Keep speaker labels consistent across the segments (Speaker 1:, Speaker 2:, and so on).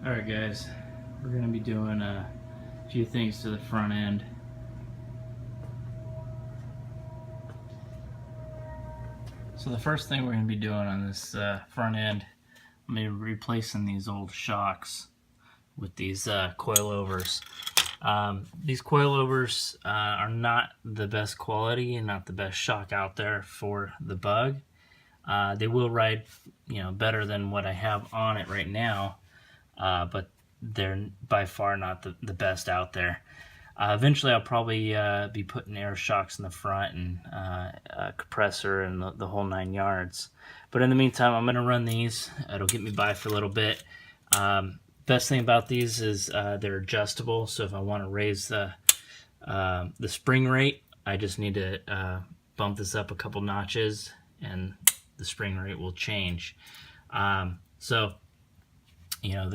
Speaker 1: Alright guys, we're going to be doing a few things to the front end. So the first thing we're going to be doing on this front end, I'm going to be replacing these old shocks with these coilovers. These coilovers are not the best quality and not the best shock out there for the Bug. They will ride, better than what I have on it right now, but they're by far not the best out there. Eventually I'll probably be putting air shocks in the front and a compressor and the whole 9 yards. But in the meantime, I'm going to run these. It'll get me by for a little bit. Best thing about these is they're adjustable, so if I want to raise the spring rate, I just need to bump this up a couple notches and the spring rate will change. They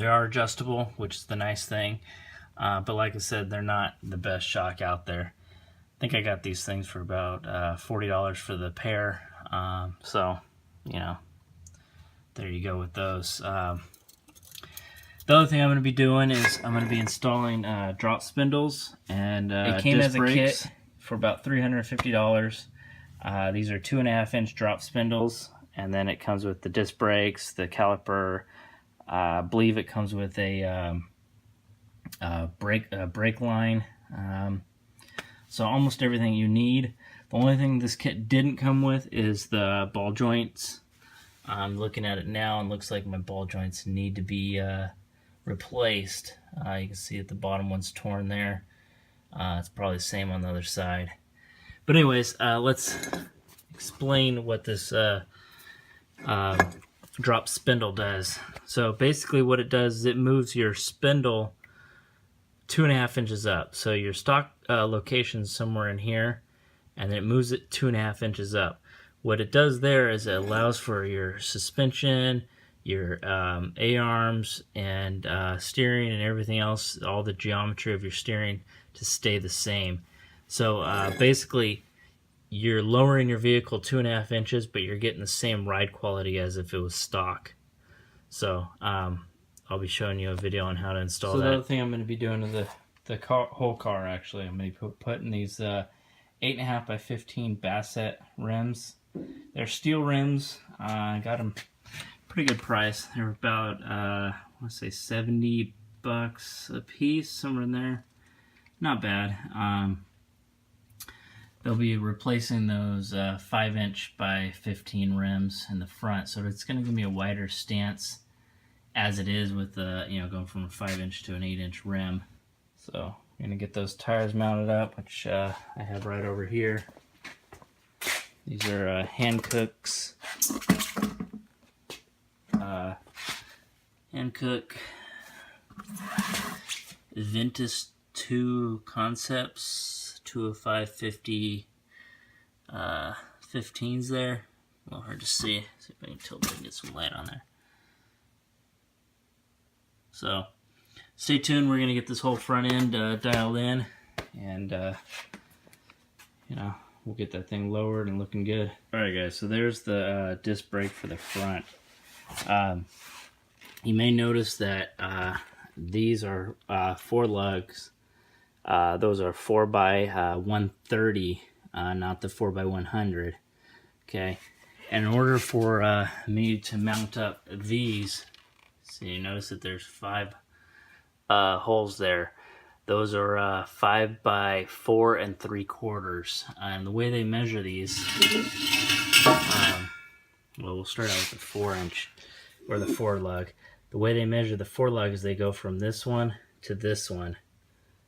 Speaker 1: are adjustable, which is the nice thing. But like I said, they're not the best shock out there. I think I got these things for about $40 for the pair. There you go with those. The other thing I'm going to be doing is I'm going to be installing drop spindles, and it came as a kit for about $350. These are 2.5-inch drop spindles, and then it comes with the disc brakes, the caliper. I believe it comes with a brake line. So almost everything you need. The only thing this kit didn't come with is the ball joints. I'm looking at it now and looks like my ball joints need to be replaced. You can see that the bottom one's torn there. It's probably the same on the other side. But anyways, let's explain what this drop spindle does. So basically what it does is it moves your spindle 2.5 inches up. So your stock location's somewhere in here, and then it moves it 2.5 inches up. What it does there is it allows for your suspension, your A-arms, and steering and everything else, all the geometry of your steering to stay the same. So basically you're lowering your vehicle 2.5 inches, but you're getting the same ride quality as if it was stock. So I'll be showing you a video on how to install that. So the other thing I'm going to be doing to the whole car, actually, I'm going to be putting these 8.5 by 15 Bassett rims. They're steel rims. I got them pretty good price. They're about I want to say $70 a piece, somewhere in there. Not bad. They'll be replacing those 5-inch by 15 rims in the front, so it's going to give me a wider stance as it is with going from a 5-inch to an 8-inch rim. So I'm going to get those tires mounted up, which I have right over here. These are Hankook's Hankook Ventus 2 Concepts 205/50 15s there. A little hard to see. See if I can tilt it and get some light on there. So stay tuned. We're gonna get this whole front end dialed in, and we'll get that thing lowered and looking good. All right, guys. So there's the disc brake for the front. You may notice that these are 4 lugs. Those are 4x130, not the 4x100. Okay, and in order for me to mount up these, so you notice that there's 5 holes there. Those are 5 by 4 3/4, and the way they measure these, well, we'll start out with the 4-inch or the 4 lug. The way they measure the 4 lug is they go from this one to this one.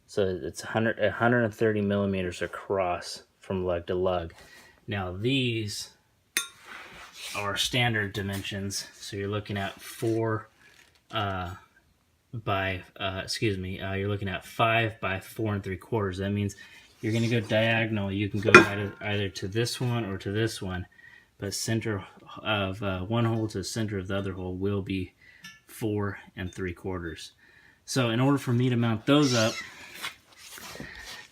Speaker 1: So it's 130 millimeters across from lug to lug. Now these are standard dimensions, so you're looking at 5 by 4 3/4. That means you're going to go diagonal. You can go either to this one or to this one, but center of one hole to the center of the other hole will be 4 3/4. So in order for me to mount those up,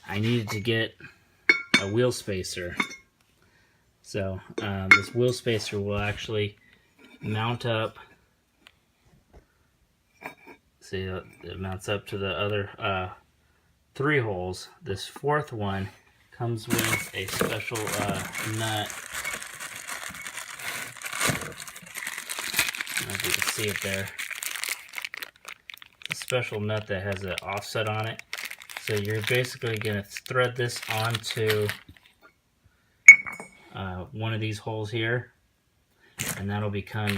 Speaker 1: I needed to get a wheel spacer. So this wheel spacer will actually mount up See, it mounts up to the other 3 holes. This 4th one comes with a special nut. I don't know if you can see it there. It's a special nut that has an offset on it. So you're basically going to thread this onto one of these holes here, and that'll become your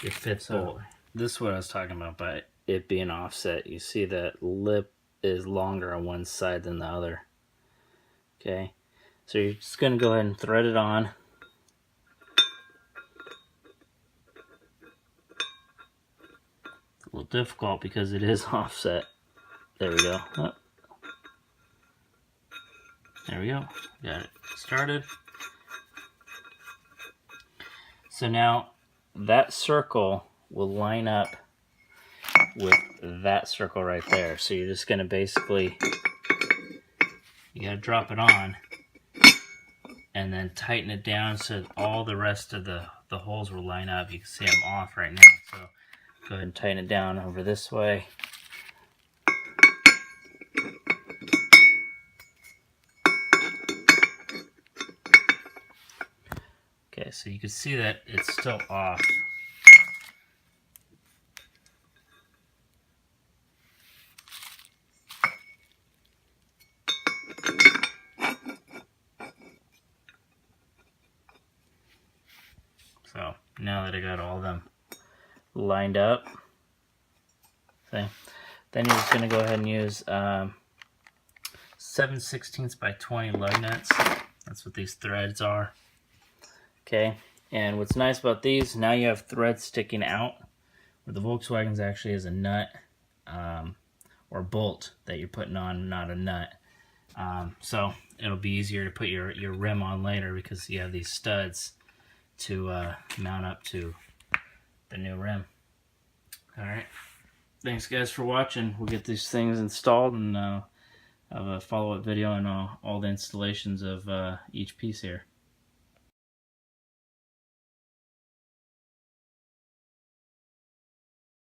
Speaker 1: 5th bolt. This is what I was talking about by it being offset. You see that lip is longer on one side than the other. Okay, so you're just going to go ahead and thread it on. It's a little difficult because it is offset. There we go. Oh. There we go. Got it started. So now that circle will line up with that circle right there. So you're just going to basically, you got to drop it on and then tighten it down so all the rest of the holes will line up. You can see I'm off right now. So go ahead and tighten it down over this way. Okay, so you can see that it's still off. So now that I got all of them lined up, see, then you're just going to go ahead and use 7/16 by 20 lug nuts. That's what these threads are. Okay, and what's nice about these, now you have threads sticking out, where the Volkswagen's actually is a nut or bolt that you're putting on, not a nut. So it'll be easier to put your rim on later because you have these studs to mount up to the new rim. Alright, thanks guys for watching. We'll get these things installed and have a follow-up video on all the installations of each piece here.